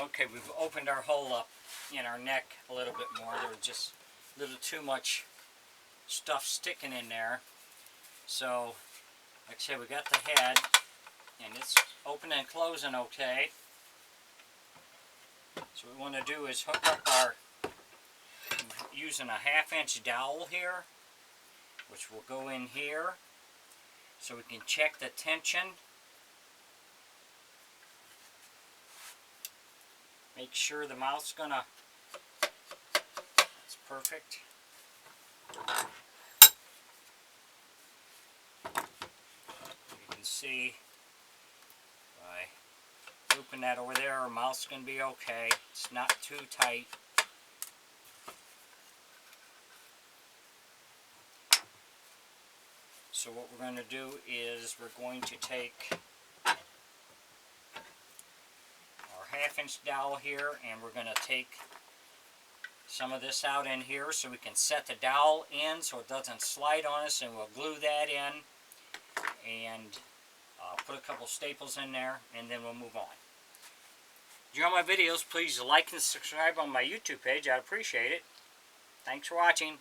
Okay, we've opened our hole up in our neck a little bit more. There was just a little too much stuff sticking in there. So, like I said, we got the head, and it's open and closing okay. So what we want to do is hook up our, using a 1/2-inch dowel here, which will go in here, so we can check the tension. Make sure the mouth's gonna, it's perfect. You can see by looping that over there, our mouth's gonna be okay. It's not too tight. So what we're going to do is we're going to take our 1/2-inch dowel here, and we're going to take some of this out in here so we can set the dowel in so it doesn't slide on us, and we'll glue that in and put a couple staples in there, and then we'll move on. If you enjoy my videos, please like and subscribe on my YouTube page. I'd appreciate it. Thanks for watching.